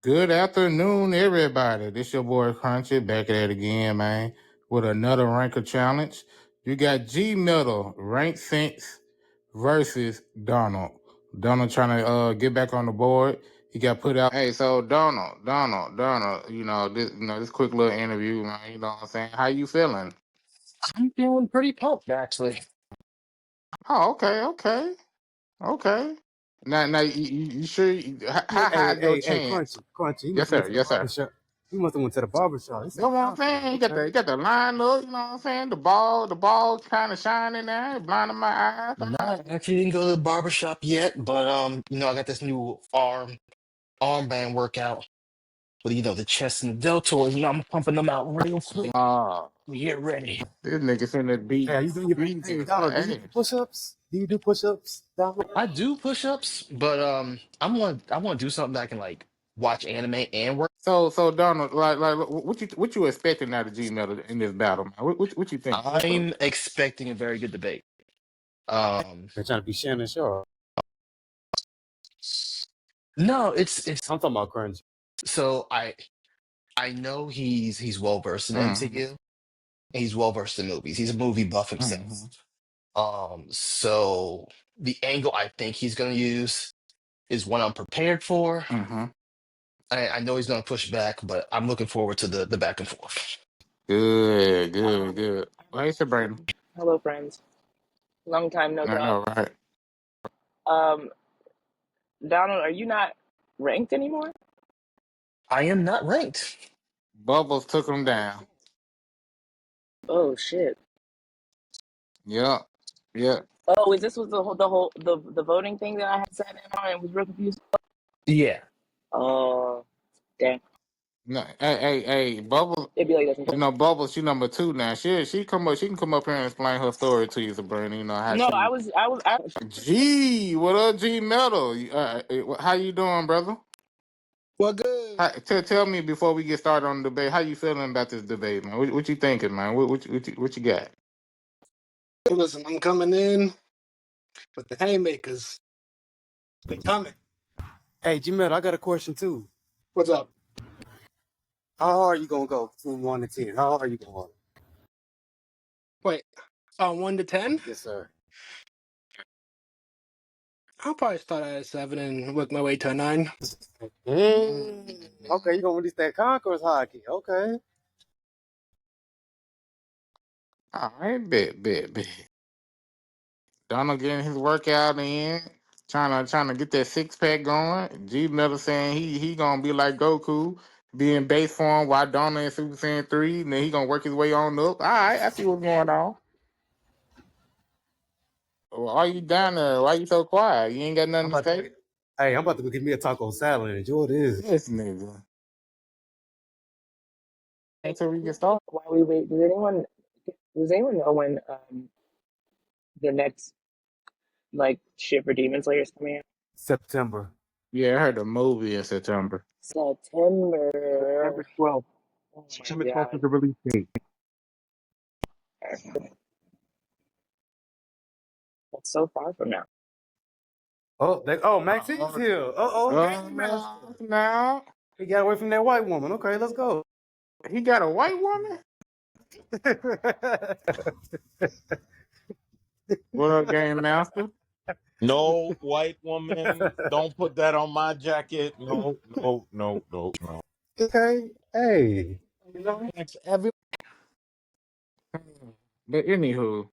Good afternoon, everybody. This your boy Crunchy back at it again, man, with another ranker challenge. You got G Metal rank sinks versus Donald. Donald trying to get back on the board. He got put out. Hey, so Donald. This quick little interview, man. You know what I'm saying? How you feeling? I'm feeling pretty pumped, actually. Oh, okay. Now, you sure? How high is your chance? Crunchy. You Yes, must have went sir. to the Yes, sir. barbershop. You must have went to the barbershop. It's You know what I'm confident. saying? Okay. You got the line up, you know what I'm saying? The ball kind of shining there, blinding my eyes. No, I actually didn't go to the barbershop yet, but I got this new armband workout with the chest and the deltoids. I'm pumping them out real quick. Oh, Get ready. this nigga finna Hey, beat are you doing your beat hey your Donald, do you do ass. push-ups? Do you do push-ups, Donald? I do push-ups, but I want to do something that I can like watch anime and work. So Donald, what you expecting out of G Metal in this battle, man? What you think? What's up? I'm expecting a very good debate. Um, They're trying to be Shannon Sharp. no, it's I'm talking about Crunchy. so I know he's well versed in Mm-hmm. MCU. He's well versed in movies. He's a movie buff himself. Mm-hmm. So the angle I think he's going to use is one I'm prepared for. Mm-hmm. I know he's going to push back, but I'm looking forward to the back and forth. Good. Well, hey, Sabrina. Hello, friends. Long time no I talk. know, right? Um, Donald, are you not ranked anymore? I am not ranked. Bubbles took him down. Oh shit. Yeah. Yeah. Oh, is this was the voting thing that I had sat in on and was real confused? Yeah. Oh, dang. No, hey, Bubbles. It'd be like that sometimes. Bubbles, she number two now. She come up. She can come up here and explain her story to you, Sabrina. You know how No, she. I was. G, what up, G Metal? How you doing, brother? Well, good. Tell me before we get started on the debate. How you feeling about this debate, man? What you thinking, man? What you got? Hey, listen, I'm coming in with the haymakers. They coming. Hey, G Metal, I got a question too. What's up? How hard you gonna go from 1 to 10? How hard are you going? Wait, 1 to 10? Yes, sir. I'll probably start at a 7 and work my way to a 9. Okay, you gonna release that Concourse hockey. Okay. All right, bet. Donald getting his workout in, trying to get that six pack going. G Metal saying he gonna be like Goku, be in base form while Donald in Super Saiyan 3, and then he gonna work his way on up. All right, I see what's going on. Why you down there? Why you so quiet? You ain't got I'm nothing to about to, say? hey, I'm about to go get me a taco salad and enjoy this. This nigga. Until we get started. While we wait, does anyone know when the next like shit for Demon Slayer is coming out? September. Yeah, I heard the movie in September. September. 12th. Oh my September 12th is god. the release date. That's so far from now. Maxine's here. Game Master. Now He got away from that white woman. Okay, let's go. he got a white woman. What up, Game Master? No, white woman, don't put that on my jacket. No. Okay. Hey. But anywho,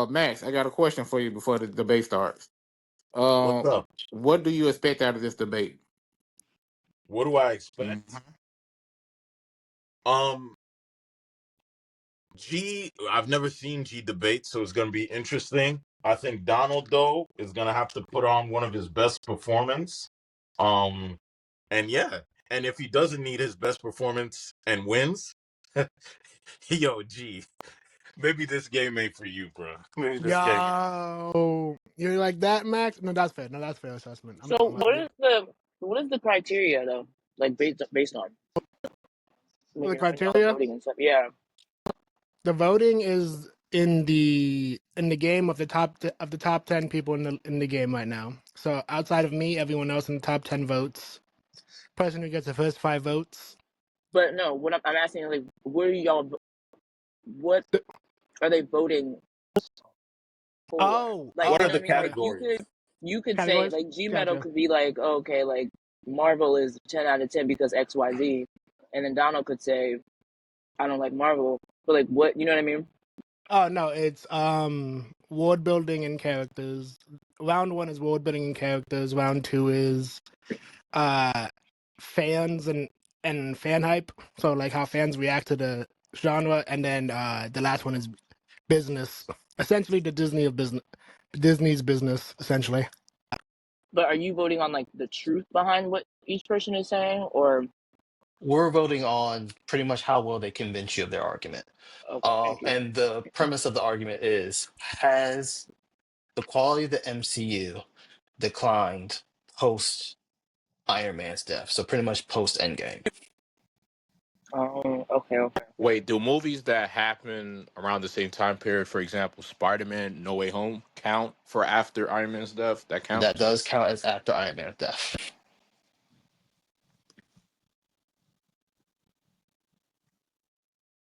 Max, I got a question for you before the debate starts. What's up? What do you expect out of this debate? What do I expect? I've never seen G debate, so it's gonna be interesting. I think Donald though is gonna have to put on one of his best performance. And yeah, and if he doesn't need his best performance and wins, yo, G, maybe this game ain't for you, bro. Maybe this game. Yo, you like that, Max? No, that's fair. No, that's fair assessment. I'm So not gonna lie. what is the criteria though? Like based on The making y'all criteria, voting and stuff. Yeah. the voting is in the game of the top 10 people in the game right now. So outside of me, everyone else in the top 10 votes. person who gets the first 5 votes. But no, what I'm asking is like, what are y'all? What are they voting for? Oh, Like, What you are know what the I mean? Like, categories? you could say categories. like G Metal Gotcha. could be like, oh, okay, like Marvel is 10 out of 10 because X Y Z, and then Donald could say, I don't like Marvel, but like what? You know what I mean? Oh no, it's world building and characters. Round one is world building and characters. Round two is uh fans and fan hype. So like how fans react to the genre, and then the last one is business. Essentially, the Disney of business, Disney's business, essentially. But are you voting on like the truth behind what each person is saying, or We're voting on pretty much how well they convince you of their argument. okay, thank you. And the premise of the argument is, has the quality of the MCU declined post Iron Man's death? So pretty much post Endgame. Okay, okay. Wait, do movies that happen around the same time period, for example, Spider-Man No Way Home, count for after Iron Man's death? That That counts? does count as after Iron Man's death.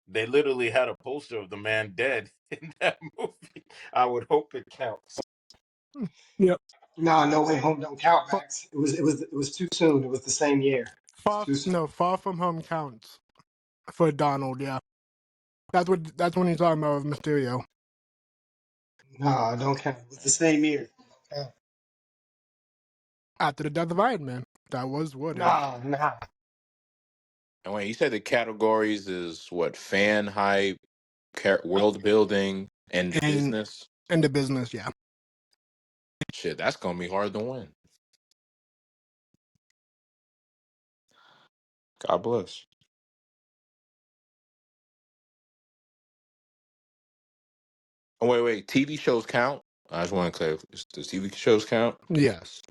They literally had a poster of the man dead in that movie. I would hope it counts. Yep. Nah, No Way Home don't count, Max. It was too soon. It was the same year. It's too soon. Far From Home counts for Donald. Yeah, that's when he's talking about with Mysterio Nah, don't count. It was the same year. Don't count. after the death of Iron Man. That was what if Nah. And wait, you said the categories is what? Fan hype, world building, and and business? in the business. Yeah. Shit, that's gonna be hard to win. God bless. Oh, wait. TV shows count? I just want to clarify. Does TV shows count? Yes.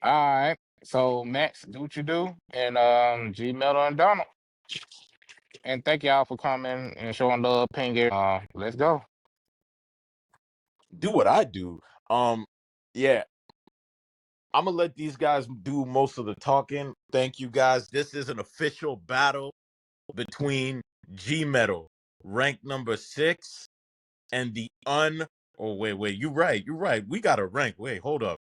All right. So Max, do what you do, and G Metal and Donald. And thank y'all for coming and showing love, Ping. Let's go. Do what I do. Yeah, I'm gonna let these guys do most of the talking. Thank you guys. This is an official battle between G Metal, ranked number 6, and the oh wait, you're right. We got a rank. Wait, hold up.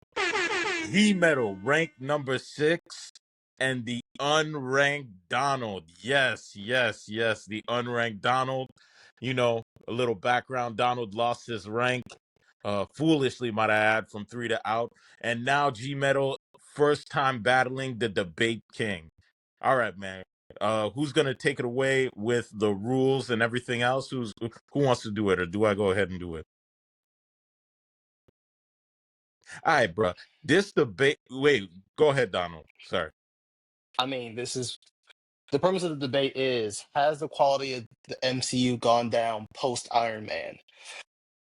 G Metal, ranked number 6, and the unranked Donald. Yes, the unranked Donald. You know, a little background. Donald lost his rank, foolishly, might I add, from 3 to out. And now G Metal, first time battling the debate king. All right, man. Who's gonna take it away with the rules and everything else? Who wants to do it, or do I go ahead and do it? All right, bro. This debate. Wait, go ahead, Donald. Sorry. I mean, this is the premise of the debate is, has the quality of the MCU gone down post Iron Man?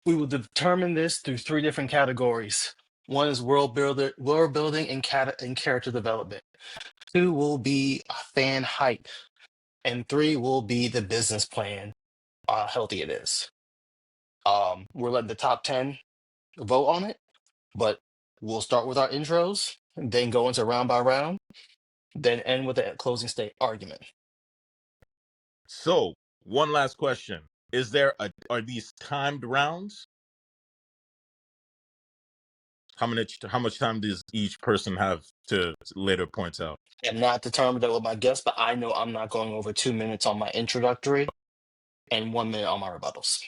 We will determine this through three different categories. One is world building and character development. Two will be fan hype, and three will be the business plan, how healthy it is. We're letting the top 10 vote on it, but we'll start with our intros, then go into round by round, then end with a closing state argument. So, one last question: are these timed rounds? How much time does each person have to lay their points out? I'm not determined that with my guess, but I know I'm not going over 2 minutes on my introductory and 1 minute on my rebuttals.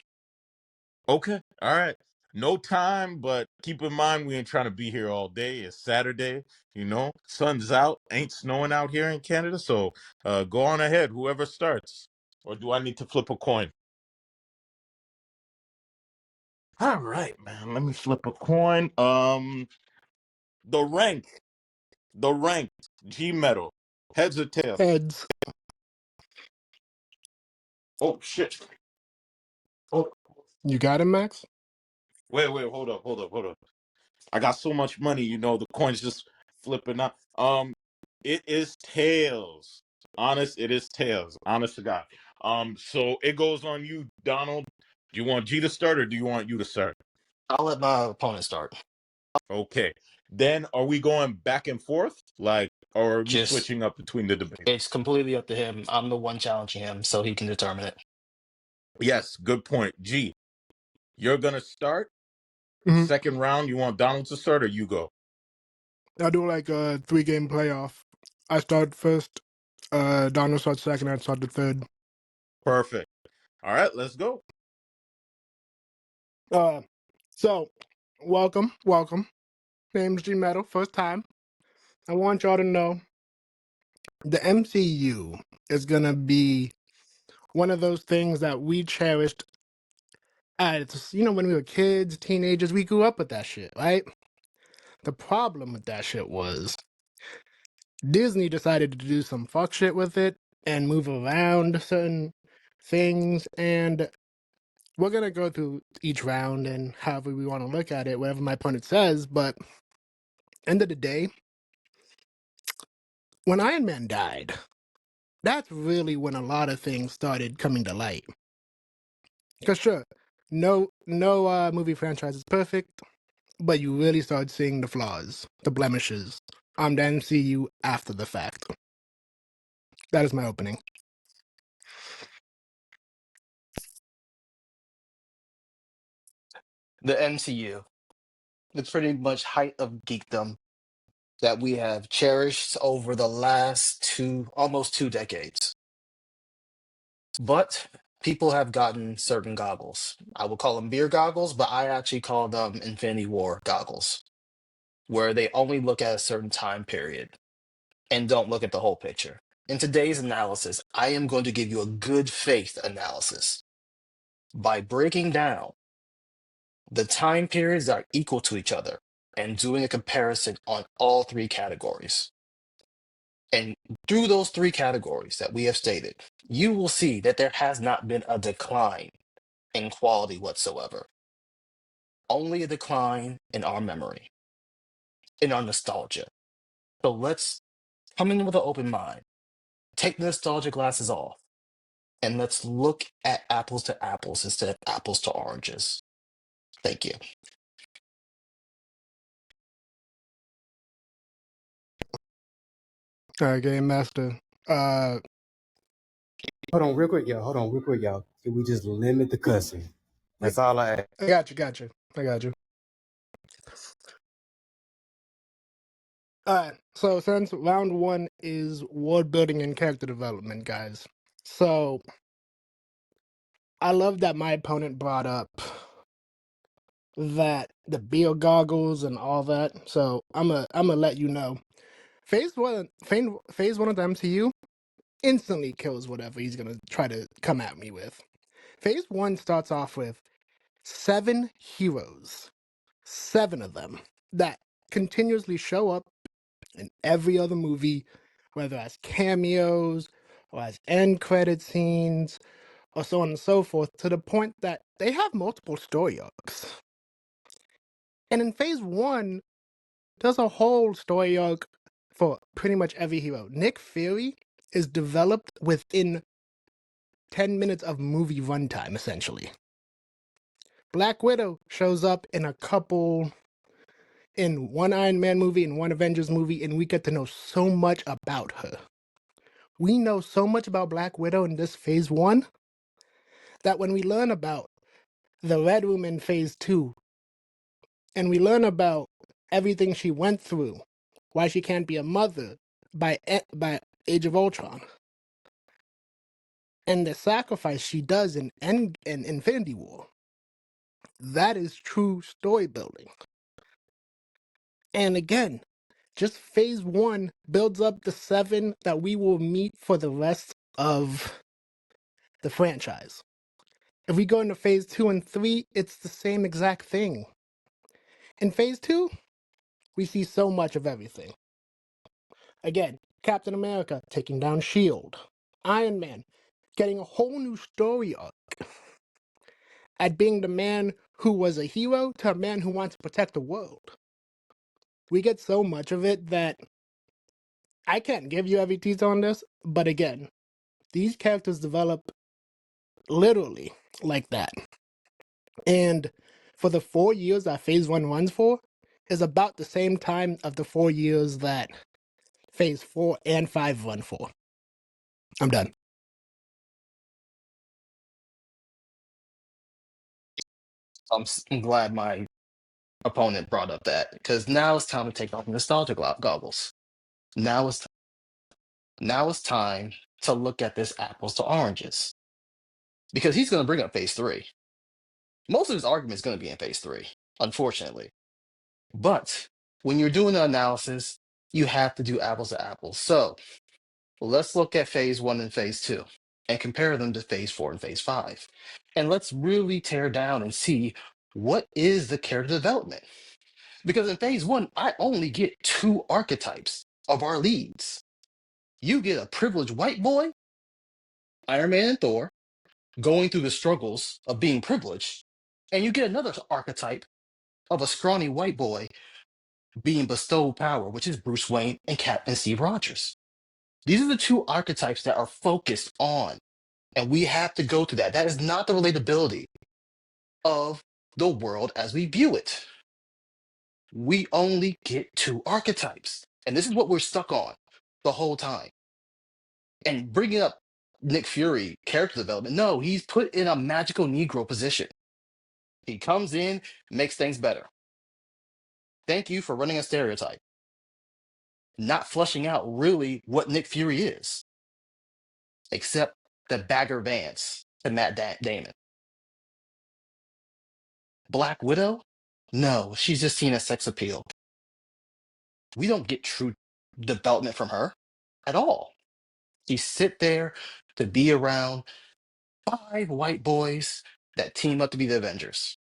Okay, all right. No time, but keep in mind we ain't trying to be here all day. It's Saturday, sun's out, ain't snowing out here in Canada. So, go on ahead, whoever starts. Or do I need to flip a coin? All right, man. Let me flip a coin. The rank, the ranked G Metal, heads or tails? Heads. Oh shit! Oh, You got him, Max. wait, hold up. I got so much money, the coins just flipping up. It is tails. It is tails. Honest to God. So it goes on you, Donald. Do you want G to start or do you want you to start? I'll let my opponent start. Okay. Then are we going back and forth? Like, or are we Just switching up between the debate? it's completely up to him. I'm the one challenging him, so he can determine it. Yes, good point. G, you're gonna start. Hmm. Second round, you want Donald to start or you go? I'll do like a 3-game playoff. I start first. Donald starts second. I start the third. Perfect. All right, let's go. So welcome. Name's G Metal. First time. I want y'all to know the MCU is gonna be one of those things that we cherished as when we were kids, teenagers. We grew up with that shit, right? The problem with that shit was Disney decided to do some fuck shit with it and move around certain things, and we're gonna go through each round and however we want to look at it, whatever my opponent says. But end of the day, when Iron Man died, that's really when a lot of things started coming to light. Because sure, no movie franchise is perfect, but you really start seeing the flaws, the blemishes on the MCU after the fact. That is my opening. The MCU, the pretty much height of geekdom that we have cherished over the last almost 2 decades. But people have gotten certain goggles. I would call them beer goggles, but I actually call them Infinity War goggles, where they only look at a certain time period and don't look at the whole picture. In today's analysis, I am going to give you a good faith analysis by breaking down the time periods that are equal to each other and doing a comparison on all three categories. And through those three categories that we have stated, you will see that there has not been a decline in quality whatsoever, only a decline in our memory, in our nostalgia. So let's come in with an open mind, take the nostalgia glasses off, and let's look at apples to apples instead of apples to oranges. Thank you. All right, Game Master. Uh, Hold on, real quick, y'all. Hold on, real quick, y'all. Can we just limit the cussing? That's all I ask. I got you. I got you. All right. So since round one is world building and character development, guys. So I love that my opponent brought up that the beer goggles and all that. So I'm gonna let you know. Phase one of the MCU instantly kills whatever he's gonna try to come at me with. Phase one starts off with 7 heroes, 7 of them that continuously show up in every other movie, whether as cameos or as end credit scenes or so on and so forth, to the point that they have multiple story arcs. And in phase one, there's a whole story arc for pretty much every hero. Nick Fury is developed within 10 minutes of movie runtime, essentially. Black Widow shows up in one Iron Man movie and one Avengers movie, and we get to know so much about her. We know so much about Black Widow in this phase one that when we learn about the Red Room in phase two, and we learn about everything she went through, why she can't be a mother by Age of Ultron, and the sacrifice she does in Infinity War, that is true story building. And again, just phase one builds up the 7 that we will meet for the rest of the franchise. If we go into phase 2 and 3, it's the same exact thing. In phase 2, we see so much of everything. Again, Captain America taking down S.H.I.E.L.D., Iron Man getting a whole new story arc at being the man who was a hero to a man who wants to protect the world. We get so much of it that I can't give you every detail on this, but again, these characters develop literally like that. And for the 4 years that phase one runs for, is about the same time of the 4 years that Phase 4 and 5 run for. I'm done. I'm glad my opponent brought up that, because now it's time to take off the nostalgia goggles. Now it's time to look at this apples to oranges, because he's going to bring up Phase 3. Most of his argument is going to be in Phase 3, unfortunately. But when you're doing the analysis, you have to do apples to apples. So let's look at Phase 1 and Phase 2 and compare them to Phase 4 and Phase 5. And let's really tear down and see what is the character development. Because in Phase 1, I only get 2 archetypes of our leads. You get a privileged white boy, Iron Man and Thor, going through the struggles of being privileged, and you get another archetype of a scrawny white boy being bestowed power, which is Bruce Wayne and Captain Steve Rogers. These are the 2 archetypes that are focused on, and we have to go to that. That is not the relatability of the world as we view it. We only get 2 archetypes, and this is what we're stuck on the whole time. And bringing up Nick Fury character development, no, he's put in a magical Negro position. He comes in, makes things better. Thank you for running a stereotype, not flushing out really what Nick Fury is, except the Bagger Vance to Matt Damon. Black Widow? No, she's just seen as sex appeal. We don't get true development from her at all. She sit there to be around 5 white boys that team up to be the Avengers.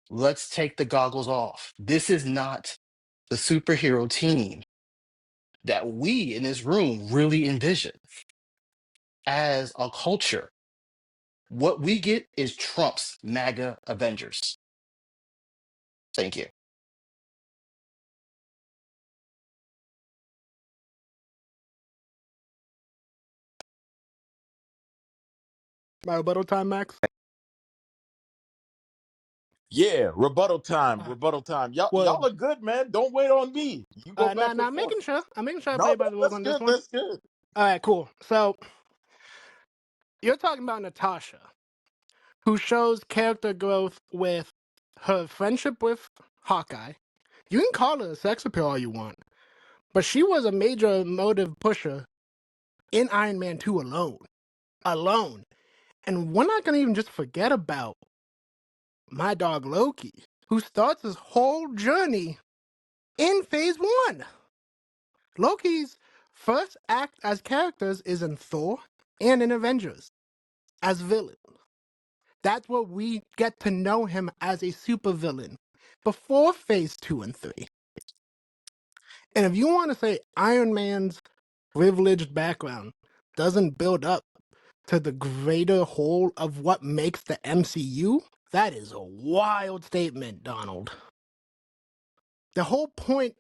Let's take the goggles off. This is not the superhero team that we in this room really envision as a culture. What we get is Trump's MAGA Avengers. Thank you. My rebuttal time, Max? Yeah, rebuttal time. Uh, Rebuttal time. Y'all, well, y'all are good, man. Don't wait on me. You go back nah, and I'm forth. making sure. I'm making sure I No, play no, by the rules that's on this good. one. That's good. All right, cool. So you're talking about Natasha, who shows character growth with her friendship with Hawkeye. You can call her a sex appeal all you want, but she was a major motive pusher in Iron Man 2 alone. Alone. And we're not going to even just forget about my dog Loki, who starts his whole journey in Phase 1. Loki's first act as characters is in Thor and in Avengers as villain. That's where we get to know him as a supervillain before Phase 2 and 3. And if you want to say Iron Man's privileged background doesn't build up to the greater whole of what makes the MCU, that is a wild statement, Donald. The whole point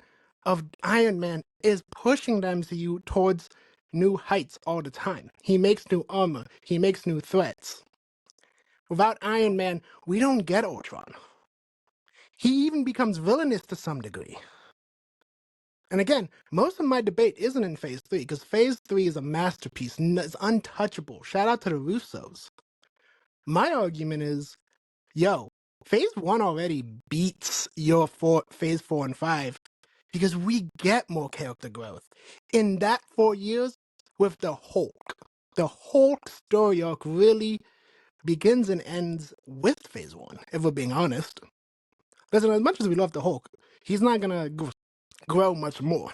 of Iron Man is pushing the MCU towards new heights all the time. He makes new armor, he makes new threats. Without Iron Man, we don't get Ultron. He even becomes villainous to some degree. And again, most of my debate isn't in Phase 3, because Phase 3 is a masterpiece. It's untouchable. Shout out to the Russos. My argument is, yo, Phase 1 already beats your Phase 4 and 5, because we get more character growth. In that 4 years, with the Hulk story arc really begins and ends with Phase 1, if we're being honest. Listen, as much as we love the Hulk, he's not going to grow much more.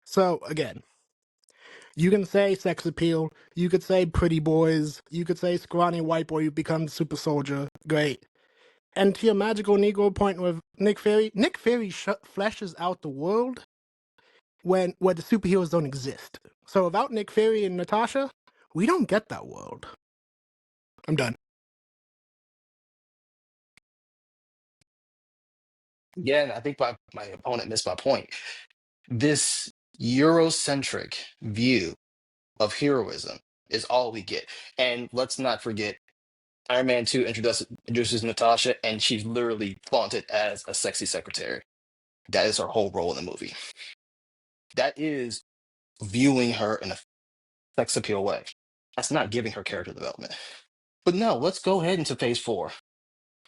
So, again, you can say sex appeal, you could say pretty boys, you could say scrawny white boy who becomes super soldier, great. And to your magical Negro point with Nick Fury fleshes out the world where the superheroes don't exist. So without Nick Fury and Natasha, we don't get that world. I'm done. Again, I think my opponent missed my point. This Eurocentric view of heroism is all we get. And let's not forget Iron Man 2 introduces Natasha, and she's literally flaunted as a sexy secretary. That is her whole role in the movie. That is viewing her in a sex appeal way. That's not giving her character development. But no, let's go ahead into phase 4,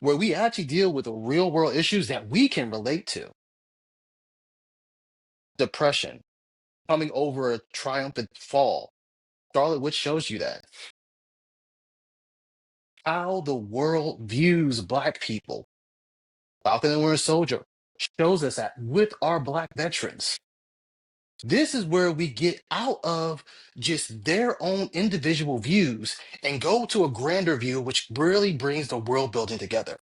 where we actually deal with the real world issues that we can relate to. Depression, coming over a triumphant fall. Scarlet Witch shows you that. How the world views Black people. Falcon and Winter Soldier shows us that with our Black veterans. This is where we get out of just their own individual views and go to a grander view, which really brings the world building together.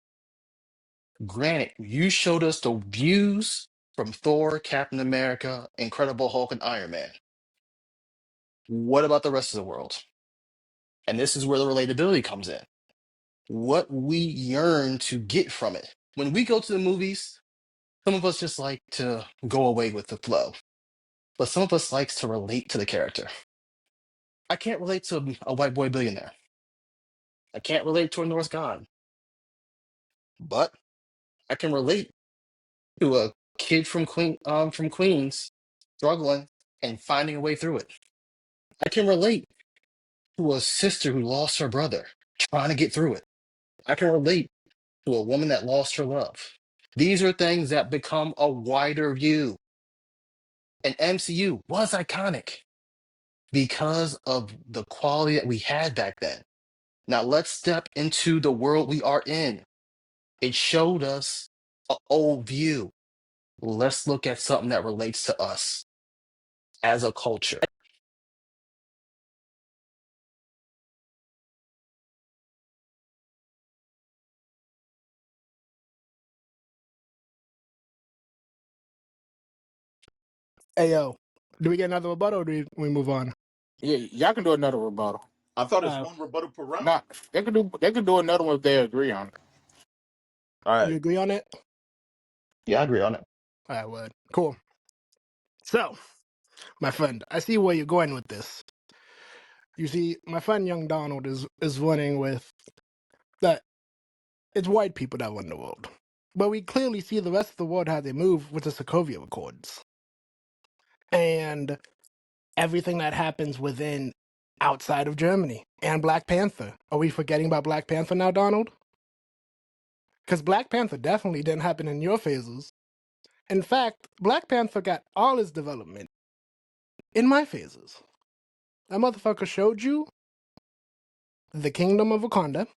Granted, you showed us the views from Thor, Captain America, Incredible Hulk, and Iron Man. What about the rest of the world? And this is where the relatability comes in. What we yearn to get from it. When we go to the movies, some of us just like to go away with the flow, but some of us likes to relate to the character. I can't relate to a white boy billionaire. I can't relate to a Norse god, but I can relate to a kid from Queens struggling and finding a way through it. I can relate to a sister who lost her brother trying to get through it. I can relate to a woman that lost her love. These are things that become a wider view. And MCU was iconic because of the quality that we had back then. Now let's step into the world we are in. It showed us an old view. Let's look at something that relates to us as a culture. Hey yo, do we get another rebuttal or do we move on? Yeah, y'all can do another rebuttal. I thought it's Uh, one rebuttal per round. Nah, they could do another one if they agree on it. All you right. agree on it? Yeah, I agree on it. I would. Cool. So, my friend, I see where you're going with this. You see, my friend Young Donald is running with that it's white people that run the world. But we clearly see the rest of the world how they move with the Sokovia Accords. And everything that happens within outside of Germany and Black Panther. Are we forgetting about Black Panther now, Donald? Because Black Panther definitely didn't happen in your phases. In fact, Black Panther got all his development in my phases. That motherfucker showed you the kingdom of Wakanda,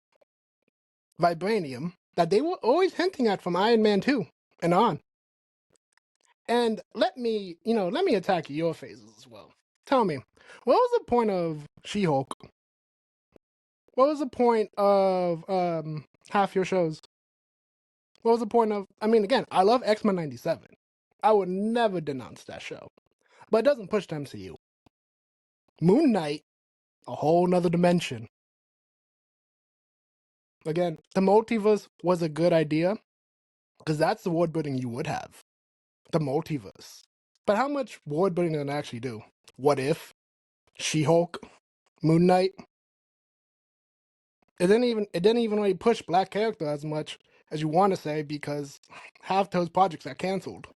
vibranium, that they were always hinting at from Iron Man 2 and on. And let me attack your phases as well. Tell me, what was the point of She-Hulk? What was the point of half your shows? What was the point of? I mean, again, I love X-Men '97. I would never denounce that show, but it doesn't push the MCU. Moon Knight, a whole nother dimension. Again, the multiverse was a good idea because that's the world building you would have. The multiverse. But how much world building did it actually do? What if? She-Hulk? Moon Knight? It didn't even really push black character as much as you want to say because half those projects are canceled.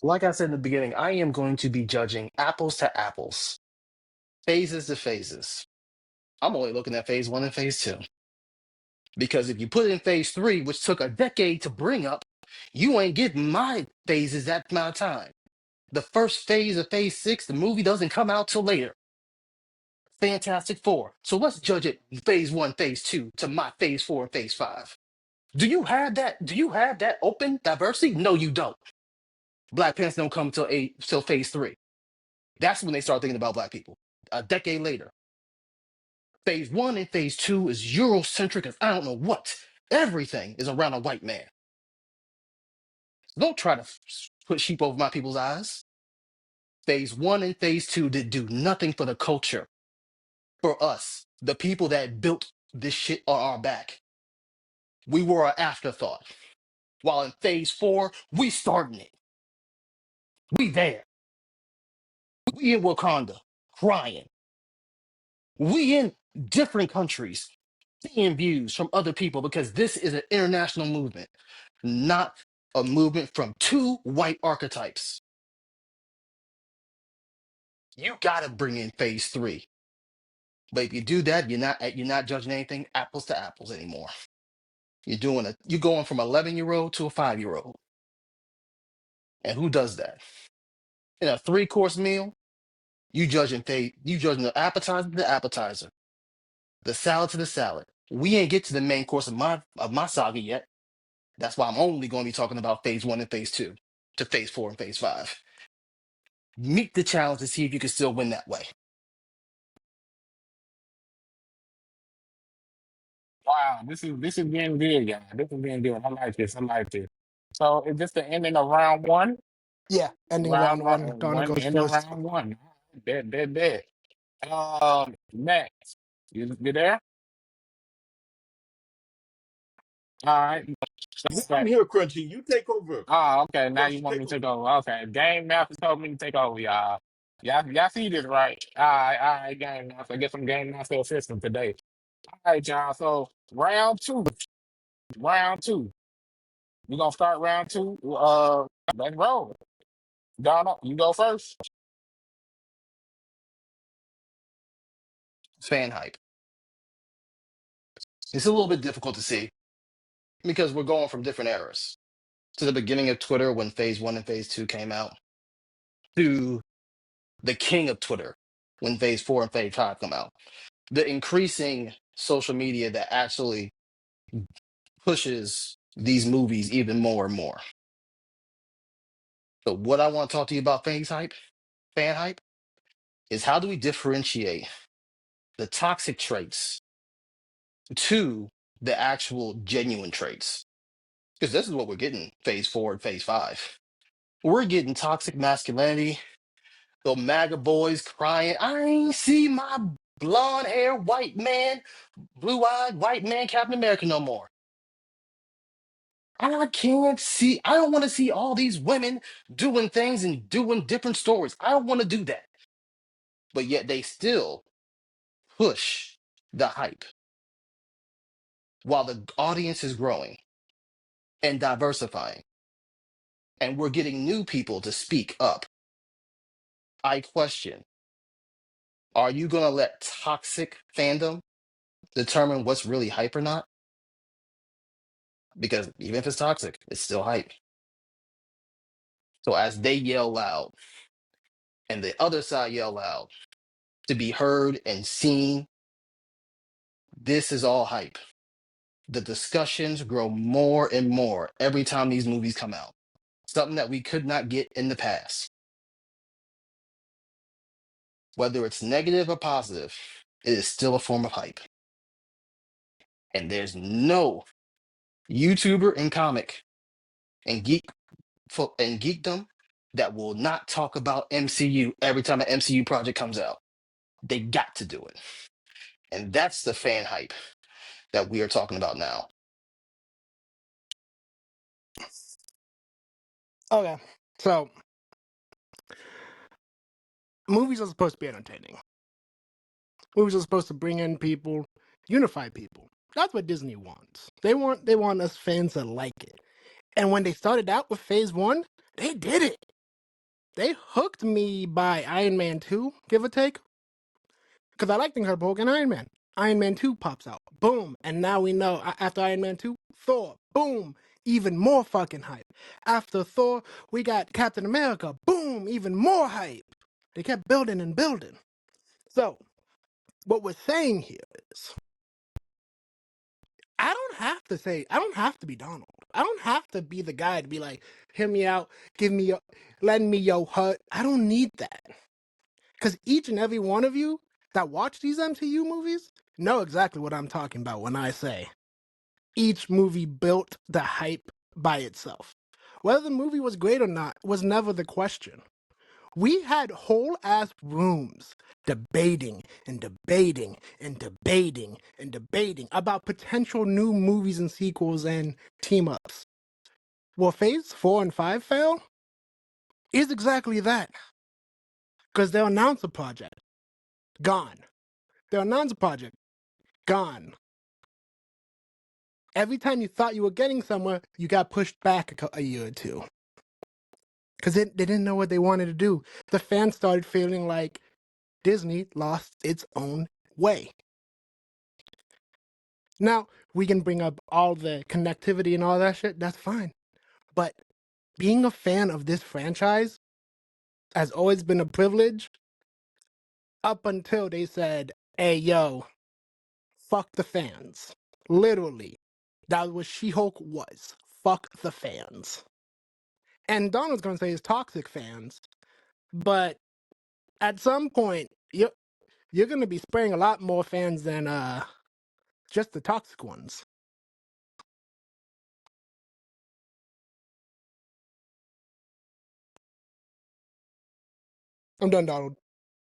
Like I said in the beginning, I am going to be judging apples to apples, phases to phases. I'm only looking at phase 1 and phase 2. Because if you put it in phase 3, which took a decade to bring up, you ain't getting my phases that amount of time. The first phase of phase 6, the movie doesn't come out till later. Fantastic Four. So let's judge it phase 1, phase 2 to my phase 4 and phase 5. Do you have that? Do you have that open diversity? No, you don't. Black Panther don't come till phase 3. That's when they start thinking about black people. A decade later. Phase 1 and phase 2 is Eurocentric as I don't know what. Everything is around a white man. Don't try to put sheep over my people's eyes. Phase 1 and phase 2 did do nothing for the culture. For us, the people that built this shit on our back. We were an afterthought. While in phase 4, we starting it. We there. We in Wakanda. crying. We in different countries seeing views from other people because this is an international movement, not a movement from two white archetypes. You gotta bring in phase three. But if you do that, you're not judging anything apples to apples anymore. You're going from 11-year-old to a 5-year-old. And who does that? In a 3-course meal, you judging the appetizer to the appetizer, the salad to the salad. We ain't get to the main course of my saga yet. That's why I'm only going to be talking about phase one and phase two to phase four and phase five. Meet the challenge to see if you can still win that way. Wow, this is getting good, y'all. This is getting good. I like this. I like this. So is this the ending of round one? Yeah, ending round one. Donna One, goes end of first. round one. Bet. Next. You there? All right. Yeah, Okay. I'm here, Crunchy. You take over. Oh, okay. Now you Crunchy, want take me to over. take over. Okay. Game Master told me to take over, y'all. Y'all see this, right? All right, Game Master. Get some Game Master assistance today. All right, y'all. So round two. Round two. We're gonna start round two. Let's roll. Donald, you go first. Fan hype. It's a little bit difficult to see because we're going from different eras to the beginning of Twitter when phase one and phase two came out to the king of Twitter when phase four and phase five come out. The increasing social media that actually pushes these movies even more and more. So what I want to talk to you about fan hype, is how do we differentiate the toxic traits to the actual genuine traits? Because this is what we're getting phase four and phase five. We're getting toxic masculinity, the MAGA boys crying, I ain't see my blonde hair white man, blue-eyed white man Captain America no more. I don't want to see all these women doing things and doing different stories. I don't want to do that. But yet they still push the hype while the audience is growing and diversifying. And we're getting new people to speak up. I question, are you going to let toxic fandom determine what's really hype or not? Because even if it's toxic, it's still hype. So as they yell loud and the other side yell loud to be heard and seen, this is all hype. The discussions grow more and more every time these movies come out. Something that we could not get in the past. Whether it's negative or positive, it is still a form of hype. And there's no YouTuber and comic and geekdom that will not talk about MCU every time an MCU project comes out. They got to do it. And that's the fan hype that we are talking about now. Okay, so movies are supposed to be entertaining. Movies are supposed to bring in people, unify people. That's what Disney wants. They want us fans to like it. And when they started out with phase one, they did it. They hooked me by Iron Man 2, give or take. Because I like the Incredible Hulk and Iron Man. Iron Man 2 pops out. Boom. And now we know after Iron Man 2, Thor. Boom. Even more fucking hype. After Thor, we got Captain America. Boom. Even more hype. They kept building and building. So, what we're saying here is I don't have to be Donald. I don't have to be the guy to be like, hear me out, lend me your hut. I don't need that. Because each and every one of you that watch these MCU movies know exactly what I'm talking about when I say each movie built the hype by itself. Whether the movie was great or not was never the question. We had whole ass rooms debating and debating and debating and debating about potential new movies and sequels and team ups. Will phase 4 and 5 fail? Is exactly that. Because they'll announce a project. gone. The Anansi Project, gone. Every time you thought you were getting somewhere, you got pushed back a year or two. Because they didn't know what they wanted to do. The fans started feeling like Disney lost its own way. Now, we can bring up all the connectivity and all that shit, that's fine. But being a fan of this franchise has always been a privilege up until they said, hey, yo, fuck the fans. Literally. That was what She-Hulk was. Fuck the fans. And Donald's going to say it's toxic fans. But at some point, you're going to be spraying a lot more fans than just the toxic ones. I'm done, Donald.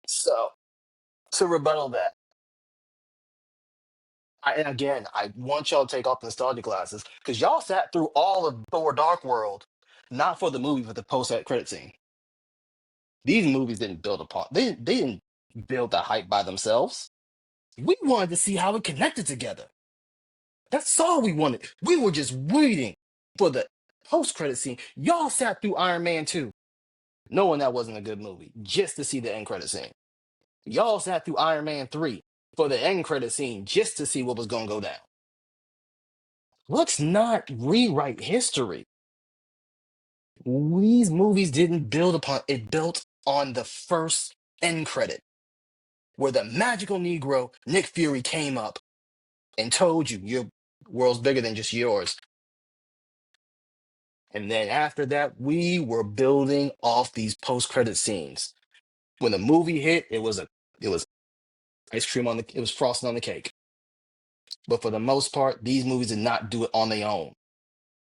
So, to rebuttal that, and again, I want y'all to take off the nostalgia glasses because y'all sat through all of Thor Dark World, not for the movie, but the post-credit scene. These movies didn't build upon, they didn't build the hype by themselves. We wanted to see how it connected together. That's all we wanted. We were just waiting for the post-credit scene. Y'all sat through Iron Man 2, knowing that wasn't a good movie, just to see the end credit scene. Y'all sat through Iron Man 3 for the end credit scene, just to see what was going to go down. Let's not rewrite history. These movies didn't build upon it, built on the first end credit, where the magical Negro, Nick Fury, came up and told you your world's bigger than just yours. And then after that, we were building off these post-credit scenes. When the movie hit, it was ice cream on it was frosting on the cake. But for the most part, these movies did not do it on their own.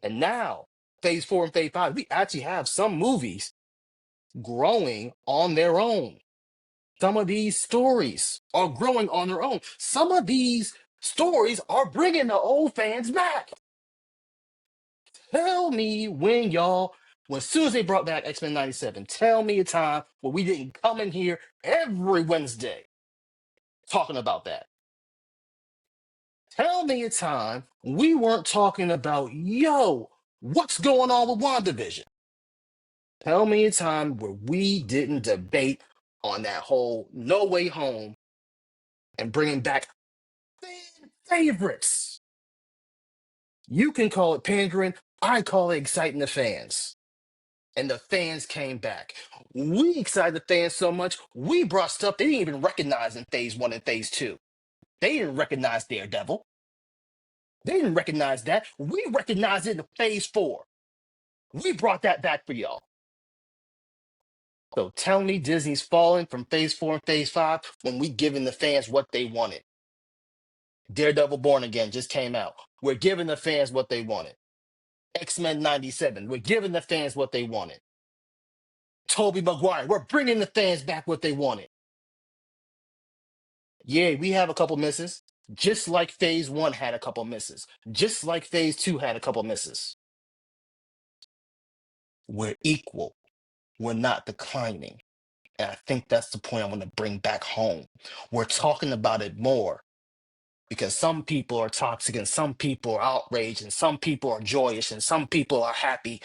And now, phase 4 and phase 5, we actually have some movies growing on their own. Some of these stories are growing on their own. Some of these stories are bringing the old fans back. Tell me when as soon as they brought back X-Men 97, tell me a time where we didn't come in here every Wednesday talking about that. Tell me a time we weren't talking about, yo, what's going on with WandaVision? Tell me a time where we didn't debate on that whole No Way Home and bringing back fan favorites. You can call it pandering. I call it exciting the fans. And the fans came back. We excited the fans so much, we brought stuff they didn't even recognize in phase 1 and phase 2. They didn't recognize Daredevil. They didn't recognize that. We recognized it in phase 4. We brought that back for y'all. So tell me Disney's falling from phase 4 and phase 5 when we giving the fans what they wanted. Daredevil Born Again just came out. We're giving the fans what they wanted. X-Men 97, we're giving the fans what they wanted. Tobey Maguire, we're bringing the fans back what they wanted. Yeah, we have a couple misses, just like phase 1 had a couple misses, just like phase 2 had a couple misses. We're equal. We're not declining. And I think that's the point I want to bring back home. We're talking about it more because some people are toxic and some people are outraged and some people are joyous and some people are happy.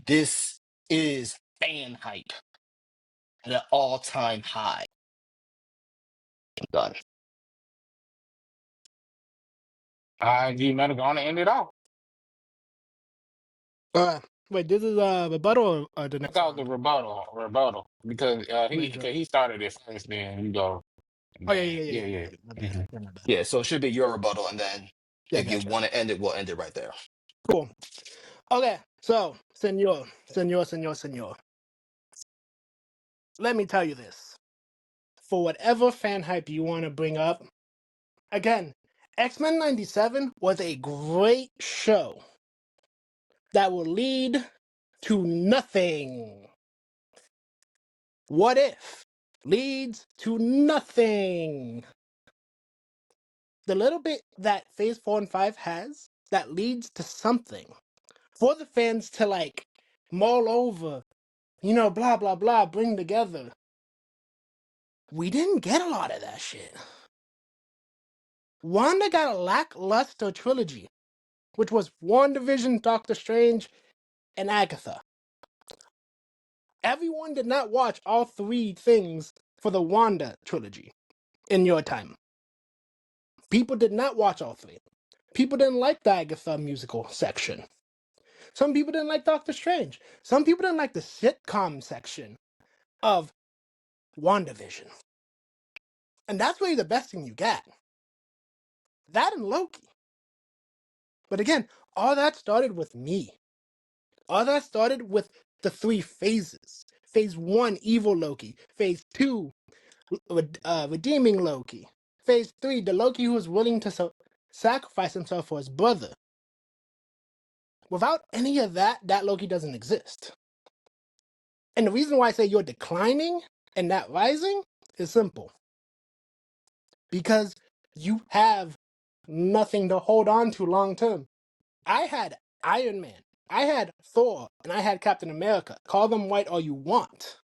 This is fan hype at an all-time high. I'm done. You better go on and end it off. Wait, this is rebuttal or the I next thought the round? rebuttal, because Wait, he started it first, then you go, oh, man, yeah. My bad. Mhm. Yeah, my bad. Yeah, so it should be your rebuttal, and then Yeah, if you gotcha. want to end it, we'll end it right there. Cool. Okay, so, senor. Let me tell you this. For whatever fan hype you want to bring up, again, X-Men 97 was a great show that will lead to nothing. What if leads to nothing? The little bit that phase 4 and 5 has that leads to something for the fans to like mull over, blah blah blah, bring together. We didn't get a lot of that shit. Wanda got a lackluster trilogy, which was WandaVision, Doctor Strange, and Agatha. Everyone did not watch all three things for the Wanda trilogy in your time. People did not watch all three. People didn't like the Agatha musical section. Some people didn't like Doctor Strange. Some people didn't like the sitcom section of WandaVision. And that's really the best thing you got. That and Loki. But again, all that started with me. All that started with the three phases. Phase 1, evil Loki. Phase 2, redeeming Loki. Phase 3, the Loki who was willing to sacrifice himself for his brother. Without any of that, that Loki doesn't exist. And the reason why I say you're declining and not rising is simple. Because you have nothing to hold on to long term. I had Iron Man, I had Thor, and I had Captain America. Call them white all you want.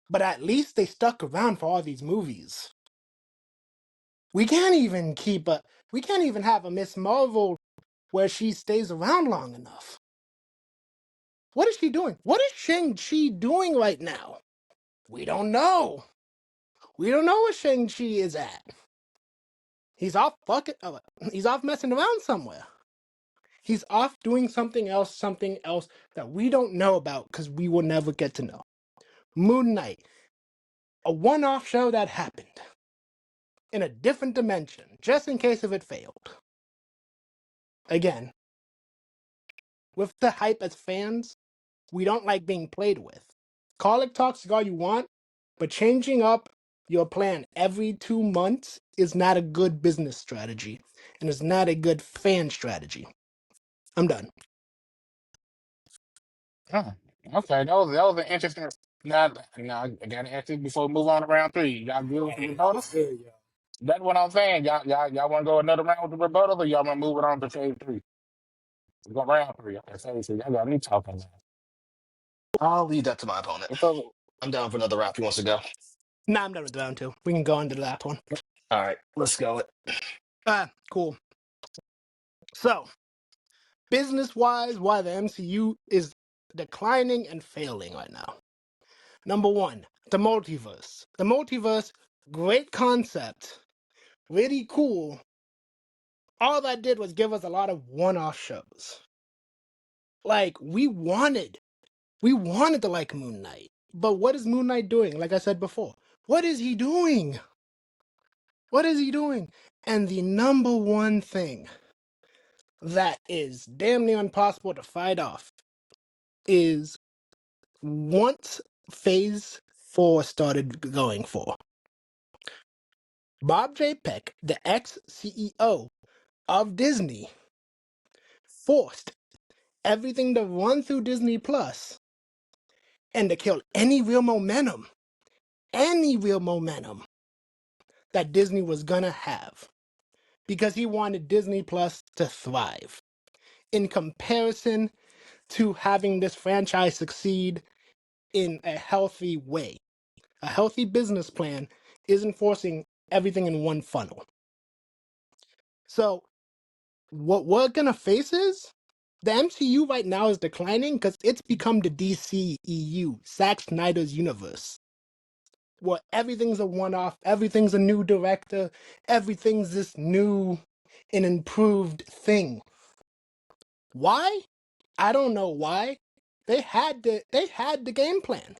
But at least they stuck around for all these movies. We can't even have a Miss Marvel where she stays around long enough. What is she doing? What is Shang-Chi doing right now? We don't know. We don't know where Shang-Chi is at. He's off messing around somewhere. He's off doing something else that we don't know about because we will never get to know. Moon Knight, a one-off show that happened in a different dimension, just in case if it failed. Again, with the hype as fans, we don't like being played with. Call it toxic all you want, but changing up your plan every 2 months is not a good business strategy, and it's not a good fan strategy. I'm done. Oh, okay, that was an interesting. Now, I gotta ask you before we move on to round 3. Y'all good with the rebuttals? Yeah. That's what I'm saying. Y'all want to go another round with the rebuttals, or y'all want to move it on to phase 3? We go round 3. Okay, phase 3. Y'all got me talking now. I'll leave that to my opponent. What's up? I'm down for another round if he wants to go. Nah, I'm done with round 2. We can go on to the last one. All right, let's go. Cool. So, business-wise, why the MCU is declining and failing right now. Number 1, the multiverse. The multiverse, great concept, really cool. All that did was give us a lot of one-off shows. Like, we wanted to like Moon Knight. But what is Moon Knight doing? Like I said before, what is he doing? What is he doing? And the number one thing that is damn near impossible to fight off is once phase 4 started going for. Bob J. Peck, the ex-CEO of Disney, forced everything to run through Disney Plus and to kill any real momentum that Disney was gonna have, because he wanted Disney Plus to thrive in comparison to having this franchise succeed in a healthy way. A healthy business plan isn't forcing everything in one funnel. So what we're gonna face is the MCU right now is declining because it's become the DCEU, Zack Snyder's universe, where everything's a one-off, everything's a new director, everything's this new and improved thing. Why? I don't know why. They had the game plan.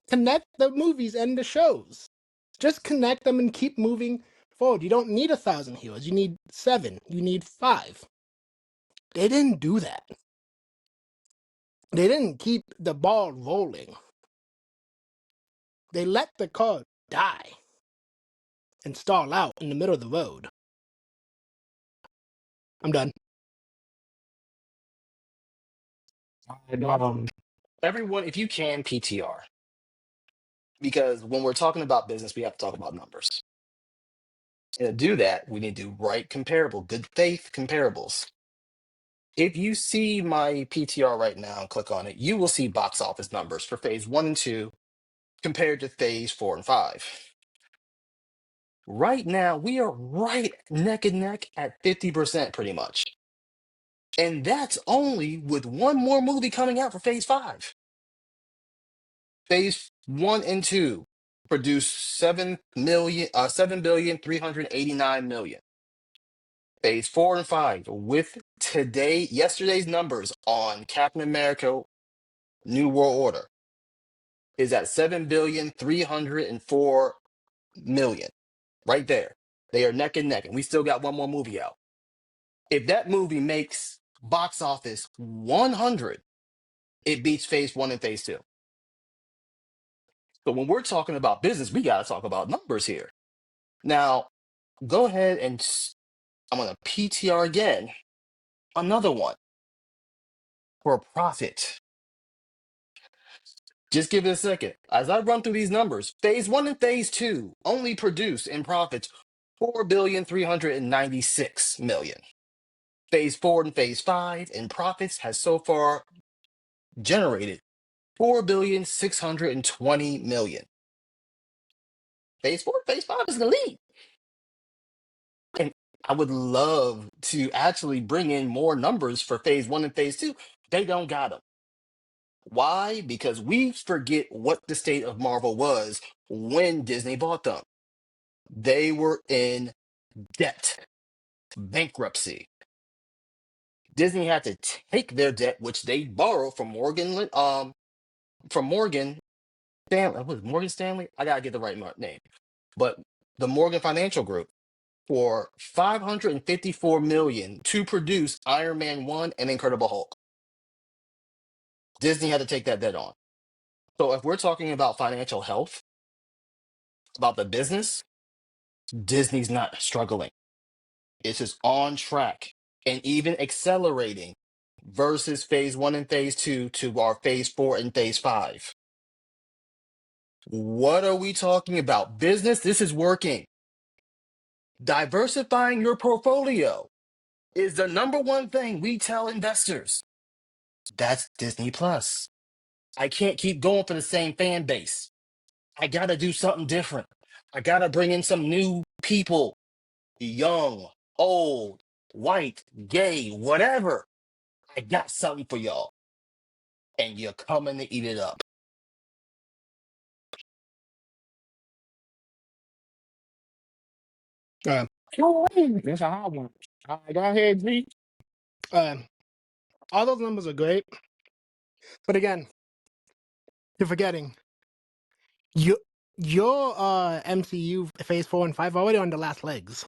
Connect the movies and the shows. Just connect them and keep moving forward. You don't need 1,000 heroes. You need 7. You need 5. They didn't do that. They didn't keep the ball rolling. They let the car die and stall out in the middle of the road. I'm done. Everyone, if you can, PTR. Because when we're talking about business, we have to talk about numbers. And to do that, we need to write comparable, good faith comparables. If you see my PTR right now and click on it, you will see box office numbers for phase 1 and 2 compared to phase 4 and 5. Right now, we are right neck and neck at 50% pretty much. And that's only with one more movie coming out for phase 5. Phase 1 and 2 produced 7,389,000,000. Phase 4 and 5 with yesterday's numbers on Captain America New World Order is at 7,304,000,000. Right there. They are neck and neck, and we still got one more movie out. If that movie makes box office 100, it beats phase 1 and phase 2. So when we're talking about business, we got to talk about numbers here. Now, go ahead and I'm going to PTR again. Another one for a profit. Just give it a second. As I run through these numbers, phase 1 and phase 2 only produce in profits 4,396,000,000. Phase 4 and phase 5 in profits has so far generated 4,620,000,000. Phase 4, phase 5 is the lead. And I would love to actually bring in more numbers for phase 1 and phase 2. They don't got them. Why? Because we forget what the state of Marvel was when Disney bought them. They were in debt, bankruptcy. Disney had to take their debt, which they borrowed from Morgan Stanley. Was it Morgan Stanley? I gotta get the right name. But the Morgan Financial Group for $554 million to produce Iron Man 1 and Incredible Hulk. Disney had to take that debt on. So if we're talking about financial health, about the business, Disney's not struggling. It's just on track and even accelerating versus phase 1 and phase 2 to our phase 4 and phase 5. What are we talking about? Business, this is working. Diversifying your portfolio is the number one thing we tell investors. That's Disney Plus. I can't keep going for the same fan base. I got to do something different. I got to bring in some new people, young, old, white, gay, whatever. I got something for y'all. And you're coming to eat it up. Uh, That's a hard one. All right, go ahead, G. all those numbers are great, but again, you're forgetting your MCU phase 4 and 5 already on the last legs.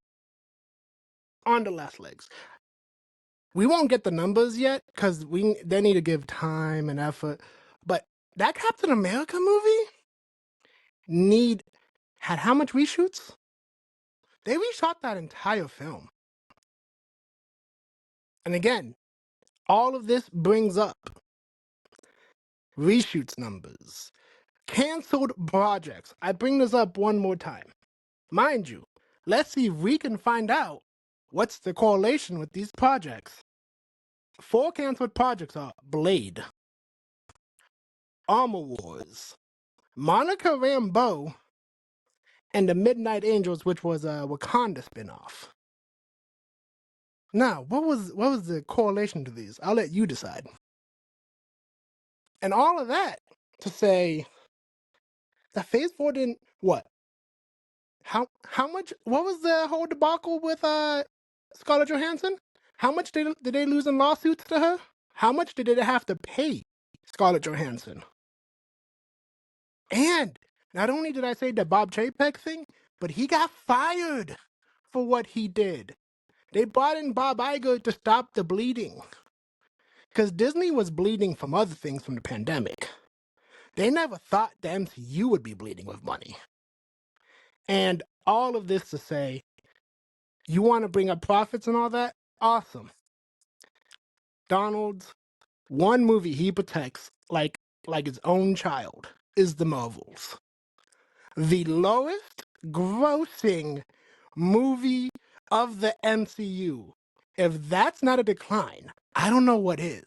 On the last legs. We won't get the numbers yet because they need to give time and effort. But that Captain America movie had how much reshoots? They reshot that entire film. And again, all of this brings up reshoots numbers, canceled projects. I bring this up one more time. Mind you, let's see if we can find out what's the correlation with these projects. 4 canceled projects are Blade, Armor Wars, Monica Rambeau, and the Midnight Angels, which was a Wakanda spinoff. Now, what was the correlation to these? I'll let you decide. And all of that to say that Phase 4 didn't what? How much? What was the whole debacle with Scarlett Johansson? How much did they lose in lawsuits to her? How much did they have to pay Scarlett Johansson? And not only did I say the Bob Chapek thing, but he got fired for what he did. They brought in Bob Iger to stop the bleeding. Because Disney was bleeding from other things from the pandemic. They never thought the MCU would be bleeding with money. And all of this to say, you want to bring up profits and all that? Awesome. Donald's one movie he protects like his own child is the Marvels. The lowest grossing movie of the MCU. If that's not a decline, I don't know what is.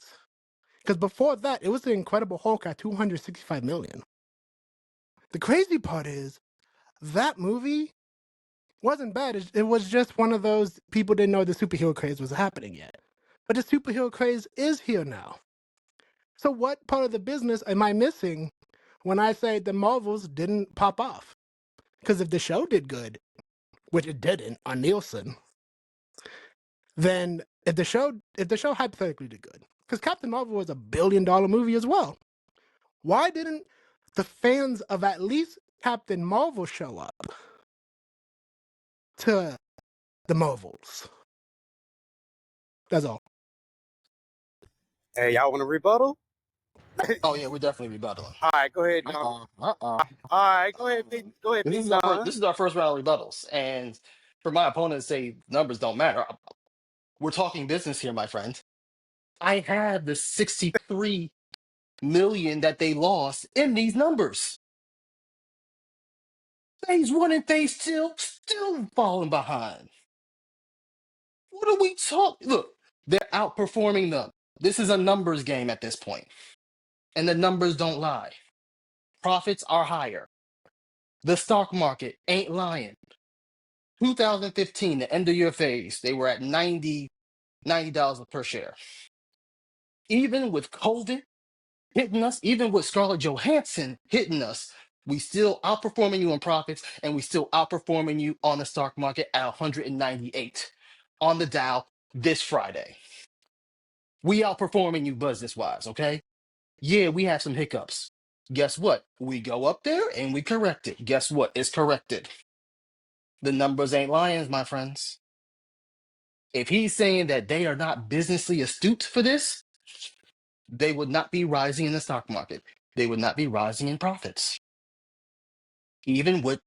Because before that, it was The Incredible Hulk at $265 million. The crazy part is that movie wasn't bad. It was just one of those people didn't know the superhero craze was happening yet. But the superhero craze is here now. So what part of the business am I missing when I say the Marvels didn't pop off? Because if the show did good, which it didn't on Nielsen, then if the show hypothetically did good, because Captain Marvel was $1 billion movie as well, why didn't the fans of at least Captain Marvel show up to the Marvels? That's all. Hey, y'all want to rebuttal? Oh yeah, we're definitely rebuttaling. All right, go ahead, Don. All right, go ahead, Big Don. This is our first round of rebuttals, and for my opponent to say numbers don't matter, we're talking business here, my friend. I have the 63 million that they lost in these numbers. Phase one and phase two still falling behind. What are we talking? Look, they're outperforming them. This is a numbers game at this point, and the numbers don't lie. Profits are higher. The stock market ain't lying. 2015, the end of year phase, they were at $90 per share. Even with COVID hitting us, even with Scarlett Johansson hitting us, we still outperforming you in profits, and we still outperforming you on the stock market at 198 on the Dow this Friday. We outperforming you business-wise, okay? Yeah, we have some hiccups. Guess what? We go up there and we correct it. Guess what? It's corrected. The numbers ain't lying, my friends. If he's saying that they are not businessly astute for this, they would not be rising in the stock market. They would not be rising in profits. Even with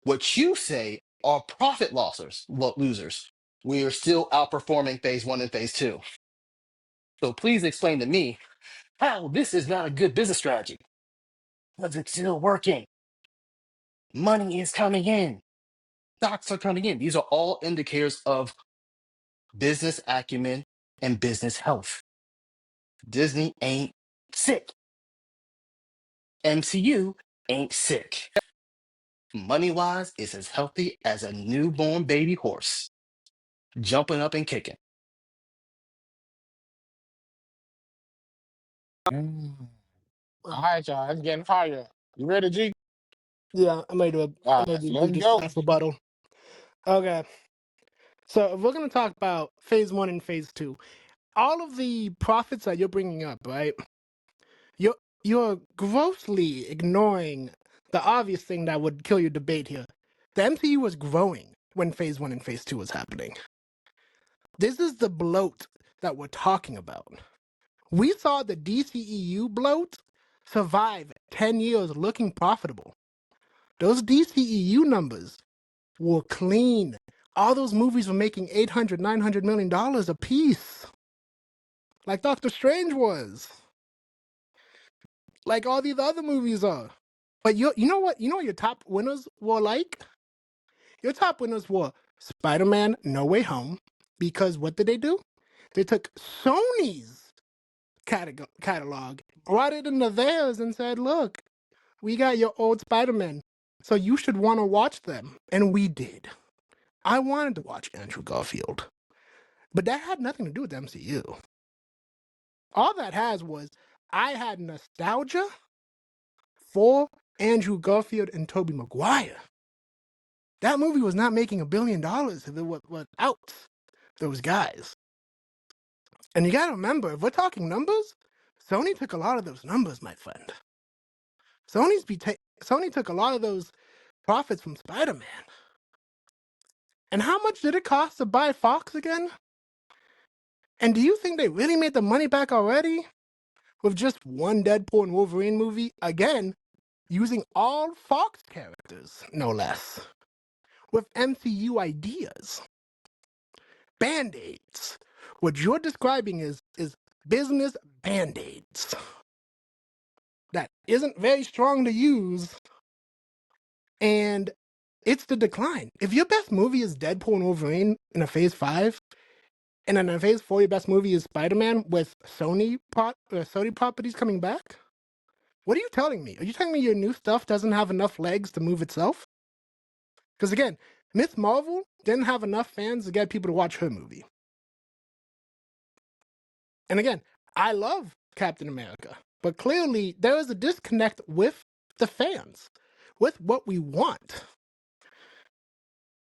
what you say are profit losers, we are still outperforming phase one and phase two. So please explain to me how this is not a good business strategy. Because it's still working. Money is coming in. Stocks are coming in. These are all indicators of business acumen and business health. Disney ain't sick. MCU ain't sick. Money wise, it's as healthy as a newborn baby horse, jumping up and kicking. All right, y'all. It's getting higher. You ready, G? Yeah, I might do All right, let's this go. last rebuttal. Okay. So if we're going to talk about phase one and phase two, all of the profits that you're bringing up, right? You're grossly ignoring the obvious thing that would kill your debate here. The MCU was growing when phase one and phase two was happening. This is the bloat that we're talking about. We saw the DCEU bloat survive 10 years looking profitable. Those DCEU numbers were clean. All those movies were making $800, $900 million a piece. Like Doctor Strange was. Like all these other movies are. But you know what? You know what your top winners were like? Your top winners were Spider-Man No Way Home. Because what did they do? They took Sony's catalog, brought it into theirs, and said, look, we got your old Spider-Man, so you should want to watch them. And we did. I wanted to watch Andrew Garfield. But that had nothing to do with the MCU. All that has was I had nostalgia for Andrew Garfield and Tobey Maguire. That movie was not making $1 billion if it was without those guys. And you gotta remember, if we're talking numbers, Sony took a lot of those numbers, my friend. Sony took a lot of those profits from Spider-Man. And how much did it cost to buy Fox again? And do you think they really made the money back already? With just one Deadpool and Wolverine movie, again, using all Fox characters, no less. With MCU ideas. Band-Aids. What you're describing is business Band-Aids. That isn't very strong to use, and it's the decline. If your best movie is Deadpool and Wolverine in a phase 5, and in a phase 4 your best movie is Spider-Man with Sony properties coming back, What are you telling me? Are you telling me your new stuff doesn't have enough legs to move itself? Because again, Miss Marvel didn't have enough fans to get people to watch her movie. And again, I love Captain America, but clearly there is a disconnect with the fans, with what we want.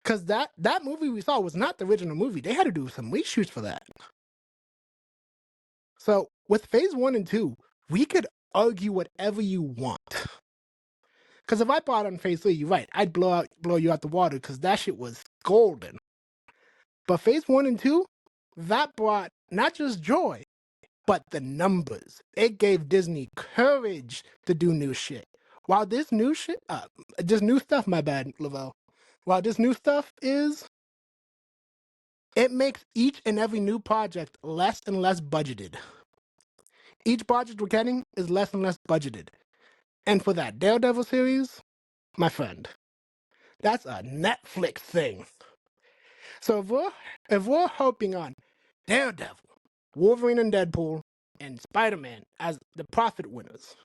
Because that movie we saw was not the original movie. They had to do some reshoots for that. So with phase 1 and 2, we could argue whatever you want. Because if I bought on phase 3, you're right, I'd blow you out the water because that shit was golden. But phase 1 and 2, that brought not just joy, but the numbers. It gave Disney courage to do new shit. While this new shit, just new stuff, my bad, Lavelle. While this new stuff is, it makes each and every new project less and less budgeted. Each project we're getting is less and less budgeted. And for that Daredevil series, my friend, that's a Netflix thing. So if we're hoping on Daredevil, Wolverine and Deadpool, and Spider-Man as the profit winners,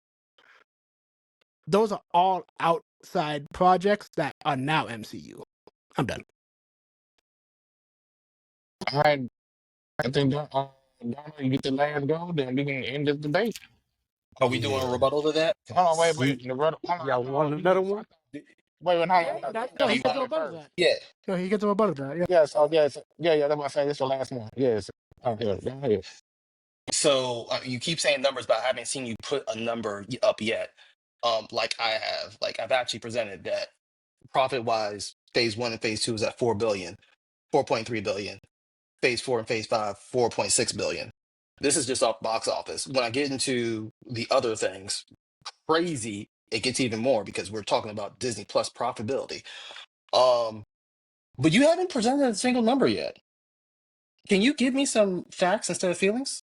those are all outside projects that are now MCU. I'm done. All right, I think Donna, you get the last go, then we can end this debate. Are we doing a rebuttal to that? Hold on, wait, You, the brother. Hold on, y'all want another one? wait, hold on. No, Do he you gets want a it rebuttal to First. that. Yeah. No, he gets a rebuttal to that. Yeah. Yes, oh yes, yeah. That's what I say. This is the last one. Yes. Oh, yeah, go ahead. So you keep saying numbers, but I haven't seen you put a number up yet. Like I have. Like I've actually presented that profit wise, phase 1 and phase 2 is at 4 billion, 4.3 billion. Phase 4 and phase 5, 4.6 billion. This is just off box office. When I get into the other things, crazy, it gets even more because we're talking about Disney Plus profitability. But you haven't presented a single number yet. Can you give me some facts instead of feelings?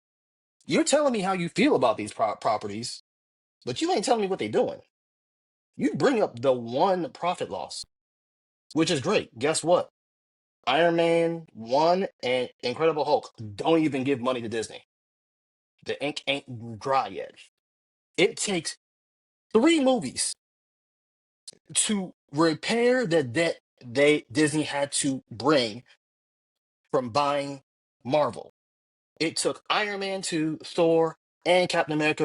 You're telling me how you feel about these properties, but you ain't telling me what they're doing. You bring up the one profit loss, which is great. Guess what? Iron Man 1 and Incredible Hulk don't even give money to Disney. The ink ain't dry yet. It takes 3 movies to repair the debt Disney had to bring from buying Marvel. It took Iron Man 2, Thor, and Captain America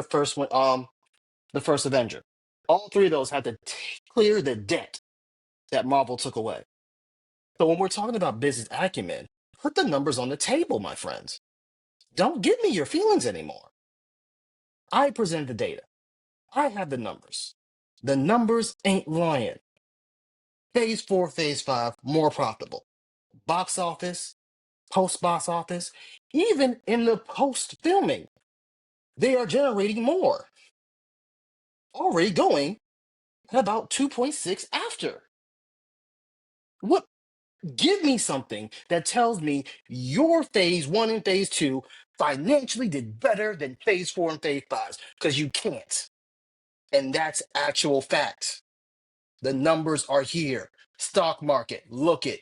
the first Avenger. All 3 of those had to clear the debt that Marvel took away. So when we're talking about business acumen, put the numbers on the table, my friends. Don't give me your feelings anymore. I present the data. I have the numbers. The numbers ain't lying. Phase 4, phase 5, more profitable. Box office, post box office, even in the post filming, they are generating more. Already going at about 2.6 after. What? Give me something that tells me your phase 1 and phase 2 financially did better than phase 4 and phase 5, because you can't. And that's actual fact. The numbers are here. Stock market, look it.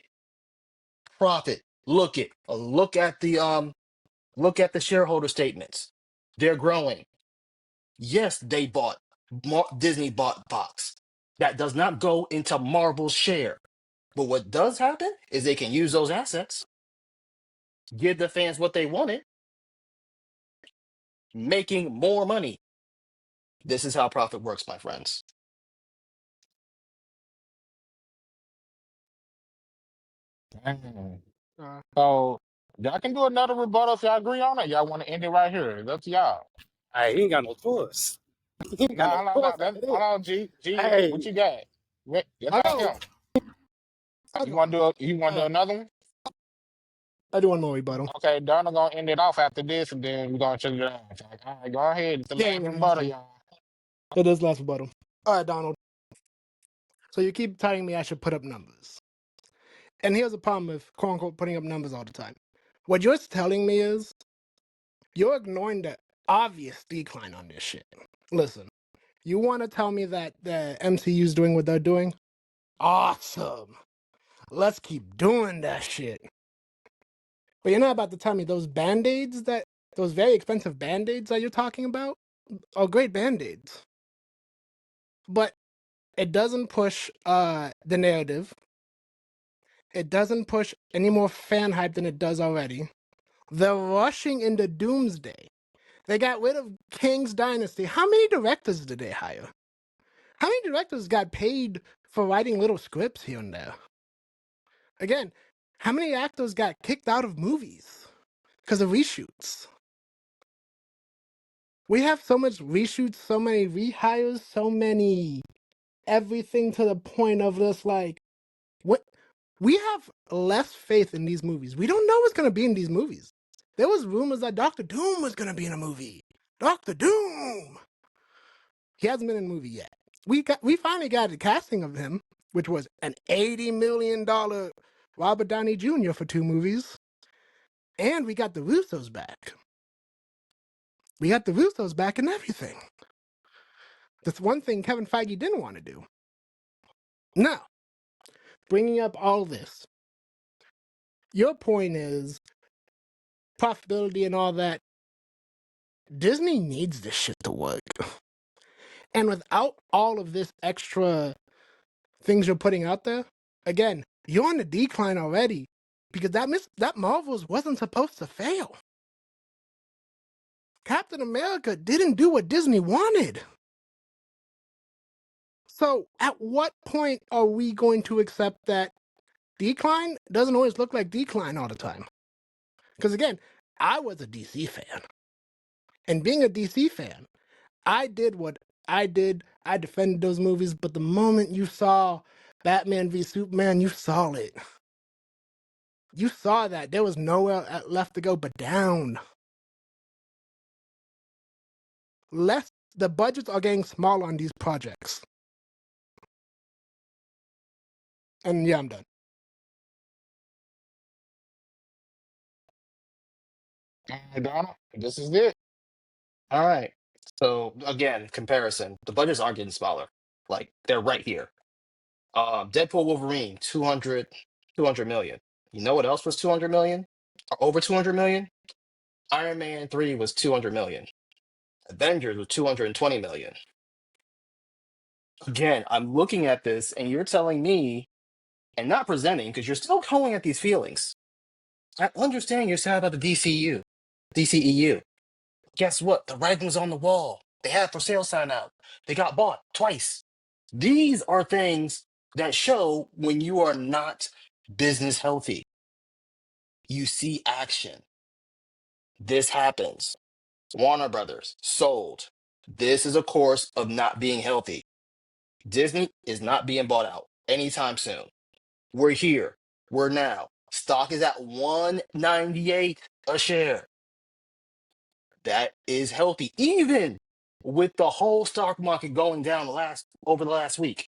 Profit, look it. Look at the shareholder statements. They're growing. Yes, Disney bought Fox. That does not go into Marvel's share. But what does happen is they can use those assets, give the fans what they wanted, making more money. This is how profit works, my friends. Dang. Uh, So y'all can do another rebuttal if y'all agree on it. Y'all want to end it right here? It's up to y'all. Hey, he ain't got no choice. He ain't got no Nah, hold on, choice no, after hold that. on, G. What Hey, you got? Let's I'll ask go. him. I'll You go. want to do another one? I'll do one more rebuttal. Okay, Donna gonna end it off after this, and then we're gonna check it out. So, all right, go ahead. It's the Yeah, last yeah, rebuttal, y'all. it is last rebuttal. All right, Donald. So you keep telling me I should put up numbers. And here's the problem with quote unquote putting up numbers all the time. What you're telling me is you're ignoring the obvious decline on this shit. Listen, you want to tell me that the MCU is doing what they're doing? Awesome. Let's keep doing that shit. But you're not about to tell me those band-aids those very expensive band-aids that you're talking about are great band-aids. but it doesn't push the narrative. It doesn't push any more fan hype than it does already. They're rushing into Doomsday. They got rid of King's Dynasty. How many directors did they hire? How many directors got paid for writing little scripts here and there? Again, how many actors got kicked out of movies because of reshoots? We have so much reshoots, so many rehires, so many everything to the point of this like what we have less faith in these movies. We don't know what's gonna be in these movies. There was rumors that Doctor Doom was gonna be in a movie. Doctor Doom. He hasn't been in a movie yet. We finally got the casting of him, which was an $80 million Robert Downey Jr. for 2 movies. And we got the Russos back. We got the Russos back and everything. That's one thing Kevin Feige didn't want to do. Now, bringing up all this, your point is profitability and all that. Disney needs this shit to work. And without all of this extra things you're putting out there, again, you're on the decline already because that Marvels wasn't supposed to fail. Captain America didn't do what Disney wanted. So at what point are we going to accept that decline doesn't always look like decline all the time? Because again, I was a DC fan. And being a DC fan, I did what I did. I defended those movies, but the moment you saw Batman v Superman, you saw it. You saw that there was nowhere left to go but down. The budgets are getting smaller on these projects. And yeah, I'm done. Donald, this is it. All right. So again, comparison. The budgets aren't getting smaller. Like they're right here. Deadpool Wolverine, 200 million. You know what else was 200 million? Or over 200 million? Iron Man 3 was 200 million. Avengers was 220 million. Again, I'm looking at this and you're telling me and not presenting because you're still going at these feelings. I understand you're sad about the DCEU. Guess what? The writing's on the wall. They had for sale sign out. They got bought twice. These are things that show when you are not business healthy. You see action. This happens. Warner Brothers sold. This is a course of not being healthy. Disney is not being bought out anytime soon. We're here. We're now. Stock is at 198 a share. That is healthy, even with the whole stock market going down over the last week.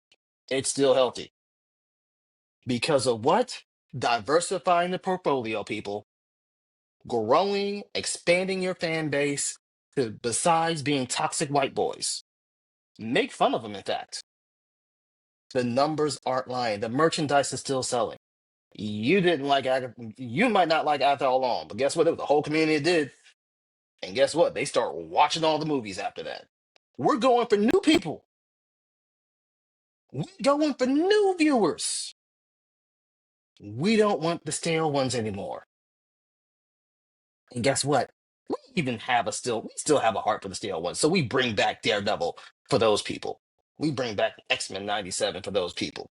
It's still healthy. Because of what? Diversifying the portfolio, people. Growing, expanding your fan base besides being toxic white boys. Make fun of them, in fact. The numbers aren't lying. The merchandise is still selling. You didn't like you might not like After All Along, but guess what? It was the whole community that did. And guess what? They start watching all the movies after that. We're going for new people. We're going for new viewers. We don't want the stale ones anymore. And guess what? We still have a heart for the stale ones. So we bring back Daredevil for those people. We bring back X-Men 97 for those people.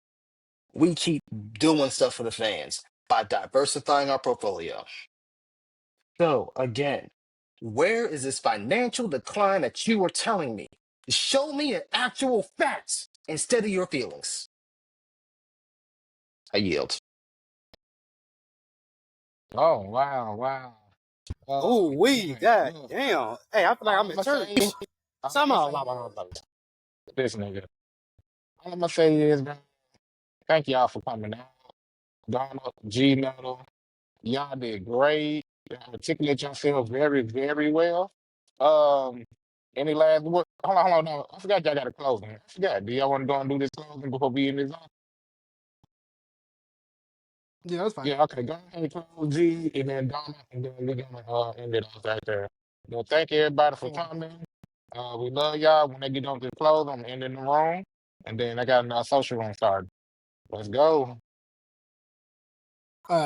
We keep doing stuff for the fans by diversifying our portfolio. So again, where is this financial decline that you were telling me? Show me an actual facts instead of your feelings. I yield. Oh wow. Oh, we, Man, God look, damn. Hey, I feel like all I'm I'm in gonna say, church. all I'm Some gonna of say is, this nigga. All I'm gonna say is, man, thank y'all for coming out. Donald, G Metal, y'all did great. Y'all articulate yourselves very, very well. Um, any last word? Hold on, no. I forgot y'all got a closing. I forgot. Do y'all want to go and do this closing before we end this off? Yeah, that's fine. Yeah, okay. Go ahead and close G and then Donald, and then we're gonna end it off right there. Well, thank everybody for coming. We love y'all. When they get on to close, I'm ending the room, and then I got another social room started. Let's go.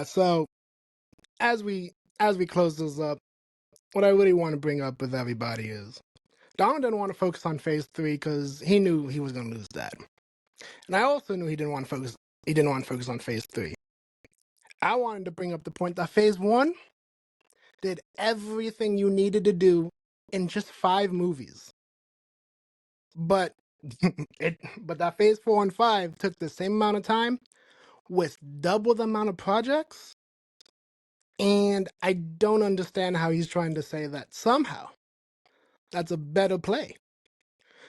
So as we close this up, what I really want to bring up with everybody is Donald didn't want to focus on phase 3 because he knew he was going to lose that, and I also knew he didn't want to focus. He didn't want to focus on phase 3. I wanted to bring up the point that phase 1 did everything you needed to do in just 5 movies, but but that phase 4 and 5 took the same amount of time with double the amount of projects. And I don't understand how he's trying to say that somehow that's a better play.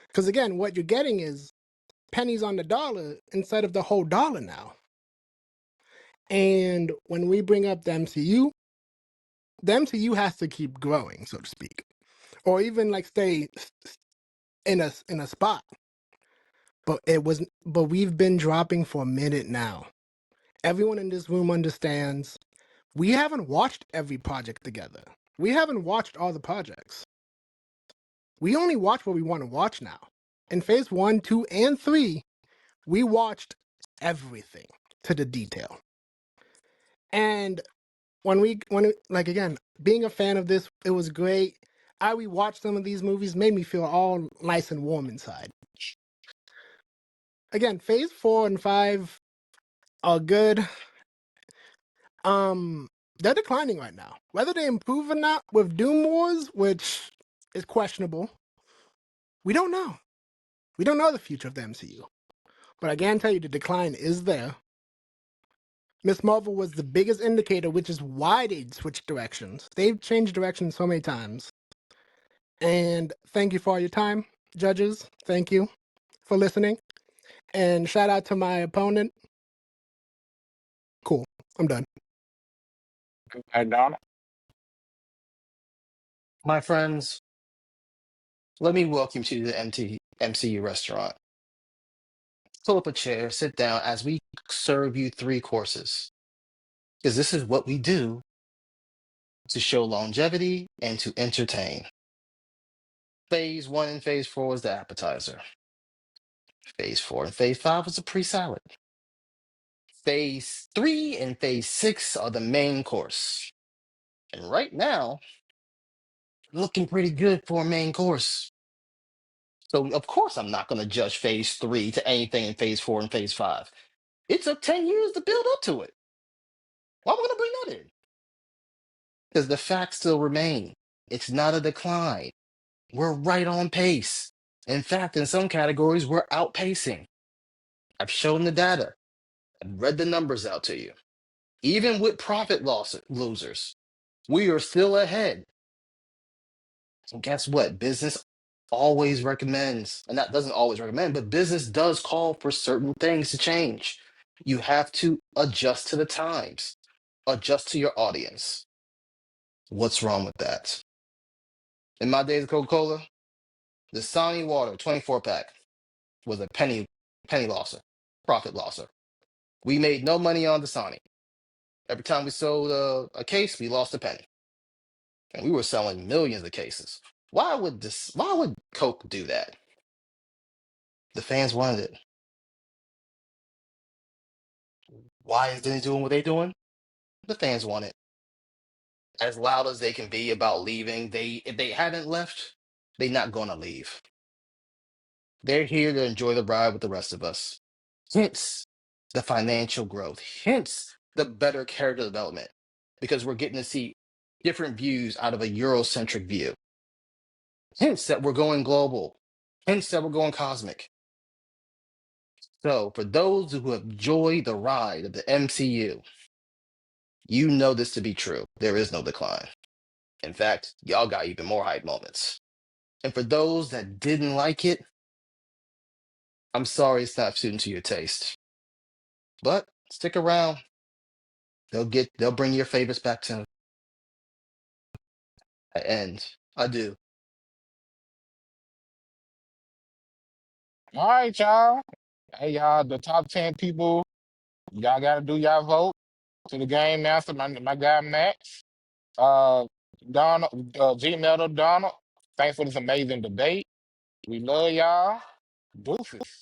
Because again, what you're getting is pennies on the dollar instead of the whole dollar now. And when we bring up the MCU has to keep growing, so to speak, or even like stay in a spot. But we've been dropping for a minute now. Everyone in this room understands we haven't watched every project together. We haven't watched all the projects. We only watch what we want to watch now. In phase 1, 2, and 3, we watched everything to the detail. And like again, being a fan of this, it was great. I rewatched some of these movies, made me feel all nice and warm inside. Again, phase 4 and 5 are good. They're declining right now. Whether they improve or not with Doom Wars, which is questionable, we don't know. We don't know the future of the MCU. But I can tell you the decline is there. Miss Marvel was the biggest indicator, which is why they switched directions. They've changed directions so many times. And thank you for all your time, judges. Thank you for listening. And shout out to my opponent. Cool. I'm done. Hey, Donna. My friends, let me welcome you to the MCU restaurant. Pull up a chair, sit down as we serve you 3 courses. Because this is what we do to show longevity and to entertain. Phase 1 and phase 4 was the appetizer. Phase 4 and phase 5 was the pre-salad. Phase 3 and phase 6 are the main course. And right now, looking pretty good for a main course. So of course I'm not going to judge phase 3 to anything in phase 4 and phase 5. It took 10 years to build up to it. Why am I going to bring that in? Because the facts still remain. It's not a decline. We're right on pace. In fact, in some categories, we're outpacing. I've shown the data. I've read the numbers out to you. Even with profit losers, we are still ahead. And guess what? Business always recommends, and that doesn't always recommend, but business does call for certain things to change. You have to adjust to the times, adjust to your audience. What's wrong with that? In my days of Coca-Cola, the Dasani Water 24 pack was a penny losser, profit losser. We made no money on Dasani. Every time we sold a case, we lost a penny. And we were selling millions of cases. Why would Coke do that? The fans wanted it. Why is they doing what they doing? The fans want it. As loud as they can be about leaving, if they haven't left, they're not gonna leave. They're here to enjoy the ride with the rest of us. Hence the financial growth. Hence the better character development. Because we're getting to see different views out of a Eurocentric view. Hence that we're going global. Hence that we're going cosmic. So for those who have enjoyed the ride of the MCU, you know this to be true. There is no decline. In fact, y'all got even more hype moments. And for those that didn't like it, I'm sorry it's not suiting to your taste. But stick around. They'll bring your favorites back to an end. I do. All right, y'all. Hey, y'all, the top 10 people, y'all got to do y'all vote to the game master, my guy Max. Donald, G Metal Donald. Thanks for this amazing debate. We love y'all. Deuces.